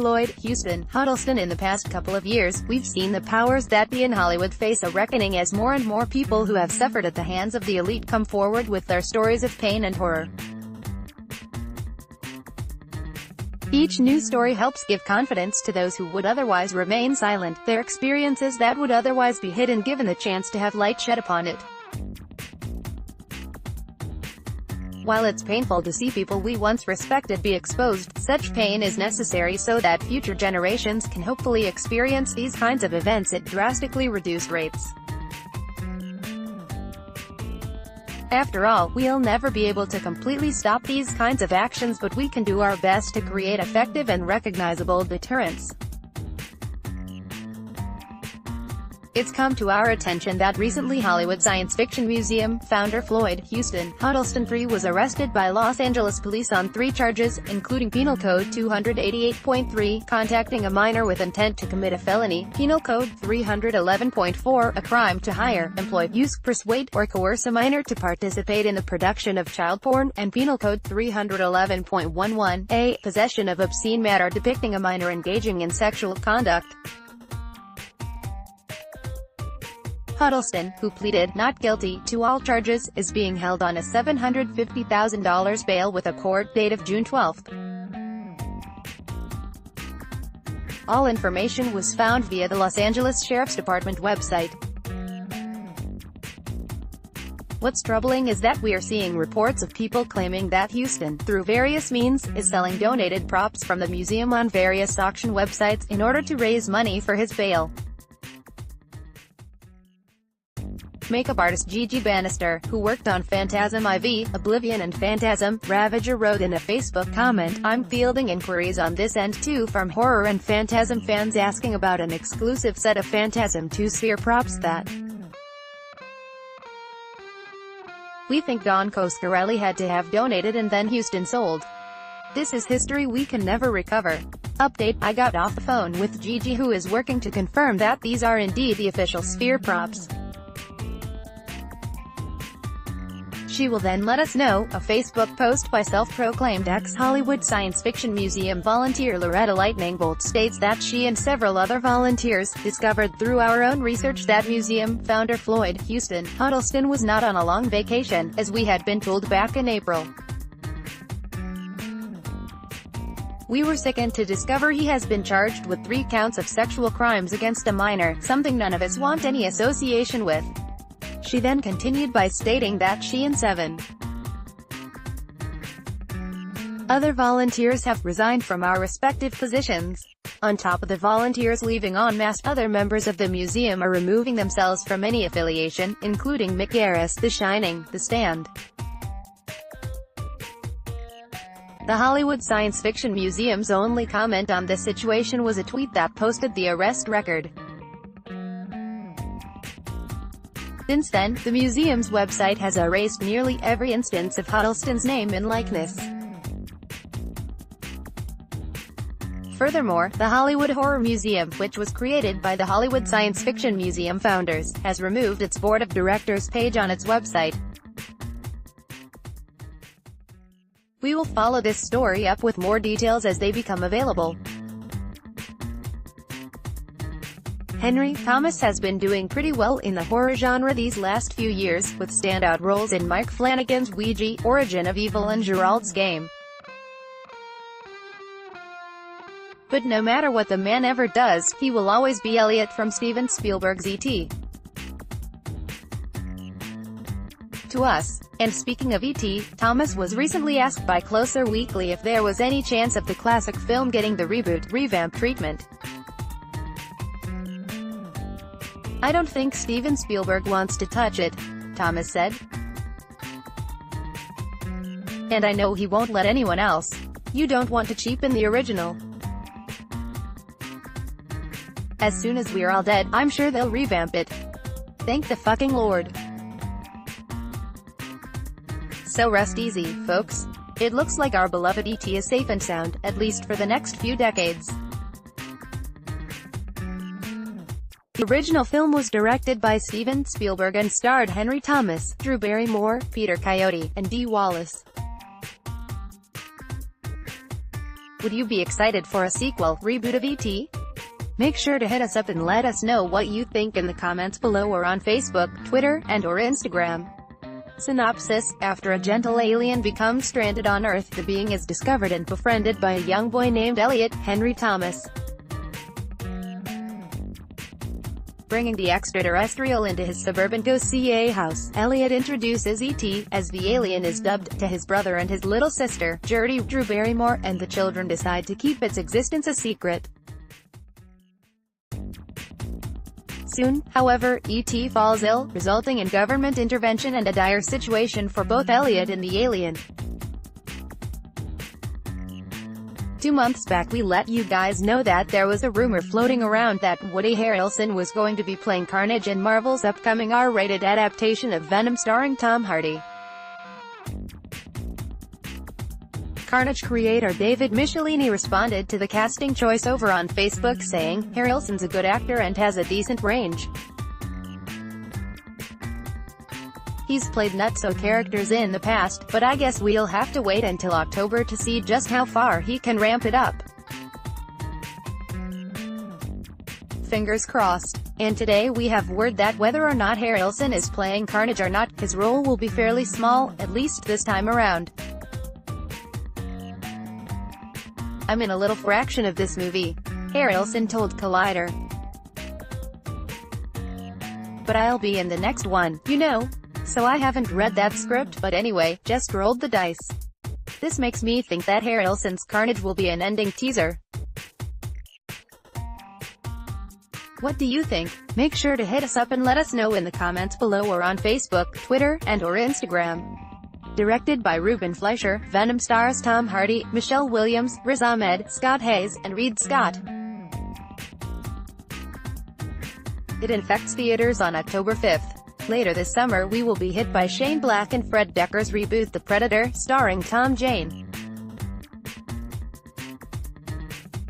Floyd, Huston, Huddleston. In the past couple of years, we've seen the powers that be in Hollywood face a reckoning as more and more people who have suffered at the hands of the elite come forward with their stories of pain and horror. Each news story helps give confidence to those who would otherwise remain silent, their experiences that would otherwise be hidden given the chance to have light shed upon it. While it's painful to see people we once respected be exposed, such pain is necessary so that future generations can hopefully experience these kinds of events at drastically reduced rates. After all, we'll never be able to completely stop these kinds of actions, but we can do our best to create effective and recognizable deterrents. It's come to our attention that recently Hollywood Science Fiction Museum founder Floyd, Huddleston In, was arrested by Los Angeles police on 3 charges, including Penal Code 288.3, contacting a minor with intent to commit a felony, Penal Code 311.4, a crime to hire, employ, use, persuade, or coerce a minor to participate in the production of child porn, and Penal Code 311.11, a, possession of obscene matter depicting a minor engaging in sexual conduct. Huddleston, who pleaded not guilty to all charges, is being held on a $750,000 bail with a court date of June 12. All information was found via the Los Angeles Sheriff's Department website. What's troubling is that we are seeing reports of people claiming that Huston, through various means, is selling donated props from the museum on various auction websites, in order to raise money for his bail. Makeup artist Gigi Bannister, who worked on Phantasm IV, Oblivion and Phantasm Ravager, wrote in a Facebook comment, "I'm fielding inquiries on this end too from horror and Phantasm fans asking about an exclusive set of Phantasm 2 sphere props that we think Don Coscarelli had to have donated and then Huston sold. This is history we can never recover." Update: I got off the phone with Gigi, who is working to confirm that these are indeed the official sphere props. She will then let us know. A Facebook post by self-proclaimed ex-Hollywood Science Fiction Museum volunteer Loretta Lightning Bolt states that she and several other volunteers discovered through our own research that museum founder Floyd, Huddleston was not on a long vacation, as we had been told back in April. We were sickened to discover he has been charged with 3 counts of sexual crimes against a minor, something none of us want any association with. She then continued by stating that she and 7 other volunteers have resigned from our respective positions. On top of the volunteers leaving en masse, other members of the museum are removing themselves from any affiliation, including Mick Garris, The Shining, The Stand. The Hollywood Science Fiction Museum's only comment on this situation was a tweet that posted the arrest record. Since then, the museum's website has erased nearly every instance of Huddleston's name and likeness. Furthermore, the Hollywood Horror Museum, which was created by the Hollywood Science Fiction Museum founders, has removed its board of directors page on its website. We will follow this story up with more details as they become available. Henry Thomas has been doing pretty well in the horror genre these last few years, with standout roles in Mike Flanagan's Ouija, Origin of Evil and Gerald's Game. But no matter what the man ever does, he will always be Elliot from Steven Spielberg's E.T. to us. And speaking of E.T., Thomas was recently asked by Closer Weekly if there was any chance of the classic film getting the revamp treatment. "I don't think Steven Spielberg wants to touch it," Thomas said. "And I know he won't let anyone else. You don't want to cheapen the original. As soon as we're all dead, I'm sure they'll revamp it. Thank the fucking Lord." So rest easy, folks. It looks like our beloved E.T. is safe and sound, at least for the next few decades. The original film was directed by Steven Spielberg and starred Henry Thomas, Drew Barrymore, Peter Coyote, and Dee Wallace. Would you be excited for a sequel, reboot of E.T.? Make sure to hit us up and let us know what you think in the comments below or on Facebook, Twitter, and/or Instagram. Synopsis: after a gentle alien becomes stranded on Earth, the being is discovered and befriended by a young boy named Elliot Henry Thomas. Bringing the extraterrestrial into his suburban Go-CA house, Elliot introduces E.T., as the alien is dubbed, to his brother and his little sister, Gertie Drew Barrymore, and the children decide to keep its existence a secret. Soon, however, E.T. falls ill, resulting in government intervention and a dire situation for both Elliot and the alien. 2 months back we let you guys know that there was a rumor floating around that Woody Harrelson was going to be playing Carnage in Marvel's upcoming R-rated adaptation of Venom starring Tom Hardy. Carnage creator David Michelinie responded to the casting choice over on Facebook saying, "Harrelson's a good actor and has a decent range. He's played nutso characters in the past, but I guess we'll have to wait until October to see just how far he can ramp it up." Fingers crossed. And today we have word that whether or not Harrelson is playing Carnage or not, his role will be fairly small, at least this time around. "I'm in a little fraction of this movie," Harrelson told Collider. "But I'll be in the next one, you know. So I haven't read that script, but anyway, just rolled the dice. This makes me think that Harrelson's Carnage will be an ending teaser." What do you think? Make sure to hit us up and let us know in the comments below or on Facebook, Twitter, and/or Instagram. Directed by Ruben Fleischer, Venom stars Tom Hardy, Michelle Williams, Riz Ahmed, Scott Hayes, and Reed Scott. It infects theaters on October 5th. Later this summer we will be hit by Shane Black and Fred Decker's reboot The Predator, starring Tom Jane.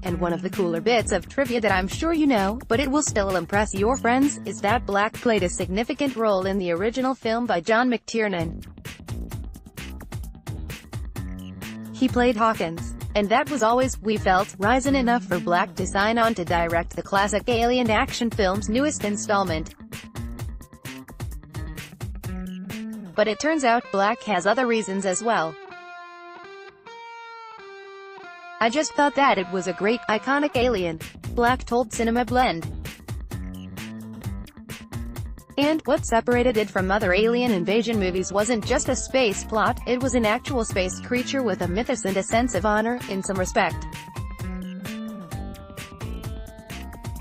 And one of the cooler bits of trivia that I'm sure you know, but it will still impress your friends, is that Black played a significant role in the original film by John McTiernan. He played Hawkins. And that was always, we felt, reason enough for Black to sign on to direct the classic alien action film's newest installment. But it turns out Black has other reasons as well. "I just thought that it was a great, iconic alien," Black told Cinema Blend. And what separated it from other alien invasion movies wasn't just a space plot, it was an actual space creature with a mythos and a sense of honor, in some respect.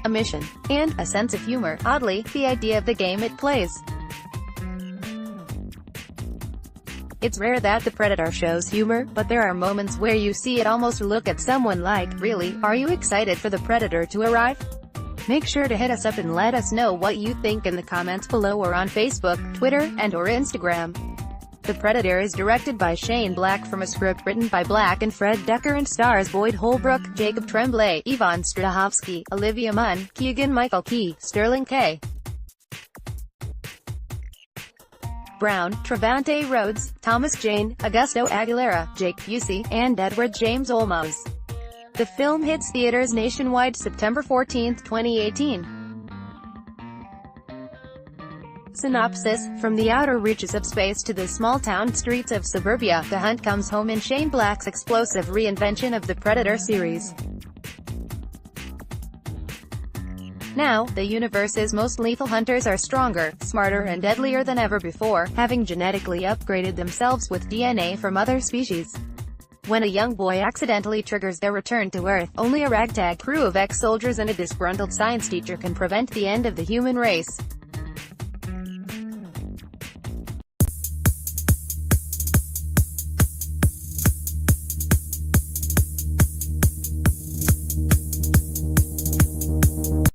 A mission. And a sense of humor, oddly, the idea of the game it plays. It's rare that The Predator shows humor, but there are moments where you see it almost look at someone like, really, are you excited for The Predator to arrive? Make sure to hit us up and let us know what you think in the comments below or on Facebook, Twitter, and/or Instagram. The Predator is directed by Shane Black from a script written by Black and Fred Decker and stars Boyd Holbrook, Jacob Tremblay, Yvonne Strahovski, Olivia Munn, Keegan-Michael Key, Sterling K. Brown, Trevante Rhodes, Thomas Jane, Augusto Aguilera, Jake Busey, and Edward James Olmos. The film hits theaters nationwide September 14, 2018. Synopsis: from the outer reaches of space to the small-town streets of suburbia, the hunt comes home in Shane Black's explosive reinvention of the Predator series. Now, the universe's most lethal hunters are stronger, smarter and deadlier than ever before, having genetically upgraded themselves with DNA from other species. When a young boy accidentally triggers their return to Earth, only a ragtag crew of ex-soldiers and a disgruntled science teacher can prevent the end of the human race.